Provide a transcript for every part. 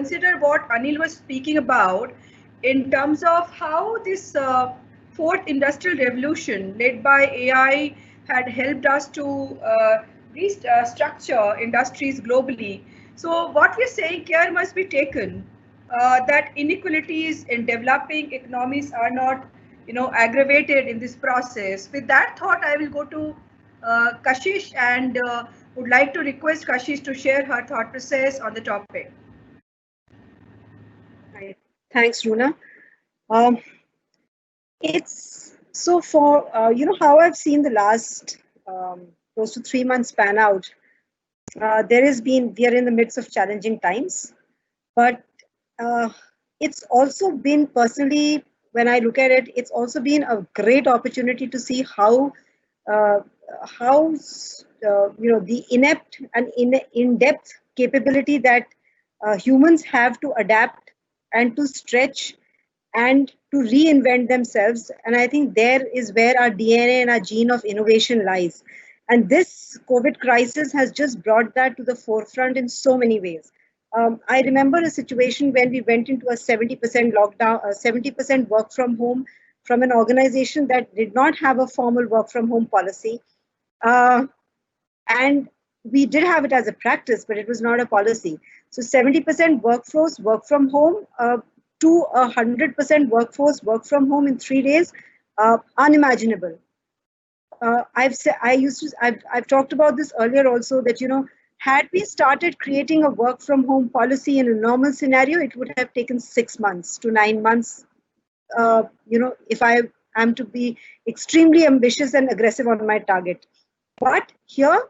consider what Anil was speaking about in terms of how this fourth industrial revolution led by AI had helped us to restructure industries globally. So what we're saying, care must be taken that inequalities in developing economies are not, aggravated in this process. With that thought, I will go to Kashish and would like to request Kashish to share her thought process on the topic. Right. Thanks, Runa. Um, it's so for how I've seen the last close to 3 months pan out. There has been We are in the midst of challenging times, but uh, it's also been personally, when I look at it, it's also been a great opportunity to see uh, how the inept and in-depth capability that humans have to adapt and to stretch and to reinvent themselves. And I think there is where our DNA and our gene of innovation lies. And this COVID crisis has just brought that to the forefront in so many ways. I remember a situation when we went into a 70% lockdown, 70% work from home from an organization that did not have a formal work from home policy. Uh, and we did have it as a practice, but it was not a policy. So 70% workforce work from home to 100% workforce work from home in 3 days, unimaginable. I've talked about this earlier also, that had we started creating a work from home policy in a normal scenario, it would have taken 6 months to 9 months. If I am to be extremely ambitious and aggressive on my target, but here,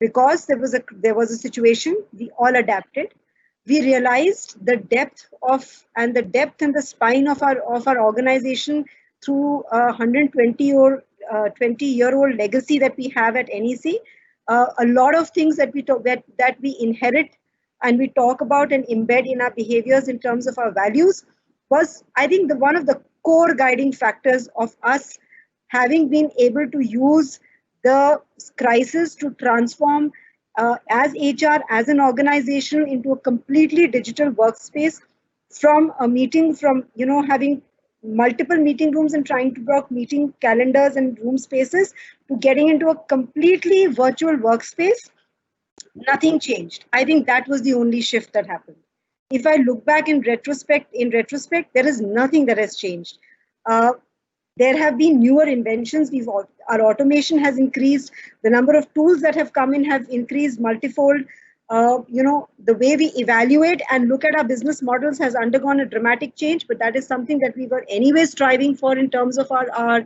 because there was a situation, we all adapted. We realized the depth and the spine of our organization through a 20-year-old legacy that we have at NEC. A lot of things that we inherit and we talk about and embed in our behaviors in terms of our values was, I think, the one of the core guiding factors of us having been able to use the crisis to transform as HR, as an organization, into a completely digital workspace, from a meeting, from having multiple meeting rooms and trying to block meeting calendars and room spaces, to getting into a completely virtual workspace. Nothing changed. I think that was the only shift that happened. If I look back in retrospect, there is nothing that has changed. There have been newer inventions. Our automation has increased. The number of tools that have come in have increased multifold. The way we evaluate and look at our business models has undergone a dramatic change, but that is something that we were anyway striving for in terms of our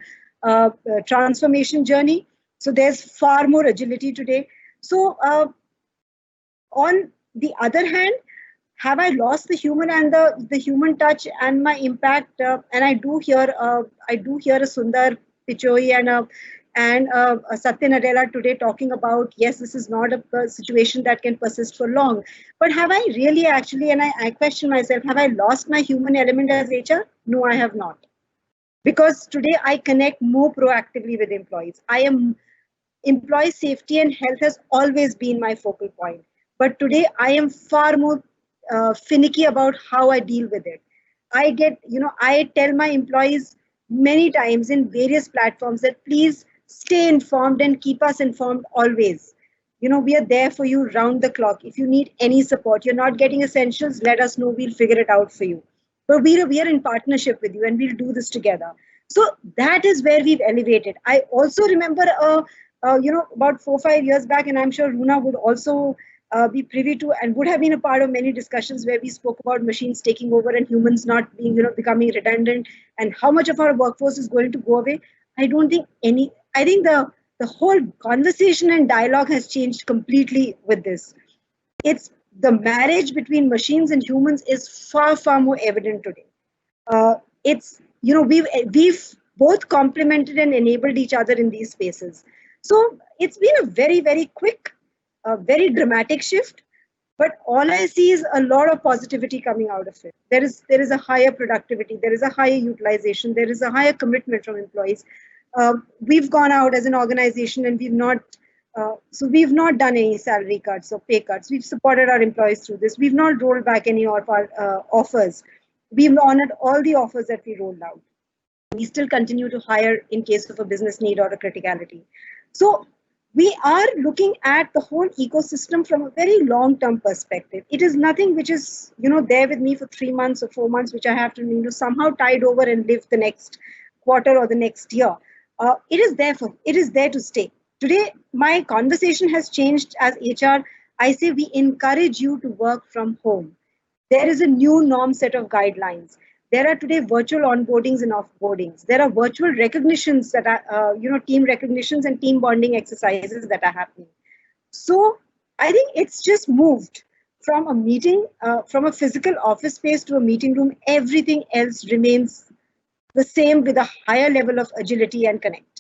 transformation journey. So there's far more agility today. So on the other hand, have I lost the human and the human touch and my impact? And I do hear a Sundar Pichoi and a Satya Nadella today talking about, yes, this is not a situation that can persist for long. But have I really actually, and I question myself, have I lost my human element as HR? No, I have not. Because today I connect more proactively with employees. Employee safety and health has always been my focal point. But today I am far more finicky about how I deal with it. I tell my employees many times in various platforms that please stay informed and keep us informed always. We are there for you round the clock. If you need any support, you're not getting essentials, let us know, we'll figure it out for you. But we are in partnership with you and we'll do this together. So that is where we've elevated. I also remember, about 4-5 years back, and I'm sure Runa would also be privy to and would have been a part of many discussions where we spoke about machines taking over and humans not being, becoming redundant, and how much of our workforce is going to go away. I think the whole conversation and dialogue has changed completely with this. It's the marriage between machines and humans is far, far more evident today. We've both complemented and enabled each other in these spaces. So it's been a very, very quick, very dramatic shift, but all I see is a lot of positivity coming out of it. There is a higher productivity, there is a higher utilization, there is a higher commitment from employees. We've gone out as an organization and we've not So we've not done any salary cuts or pay cuts. We've supported our employees through this. We've not rolled back any of our offers. We've honored all the offers that we rolled out. We still continue to hire in case of a business need or a criticality. So we are looking at the whole ecosystem from a very long-term perspective. It is nothing which is, there with me for 3 months or 4 months, which I have to, somehow tide over and live the next quarter or the next year. It is there to stay. Today, my conversation has changed as HR. I say we encourage you to work from home. There is a new norm set of guidelines. There are today virtual onboardings and offboardings. There are virtual recognitions that are, team recognitions and team bonding exercises that are happening. So I think it's just moved from a meeting, from a physical office space to a meeting room. Everything else remains the same with a higher level of agility and connect.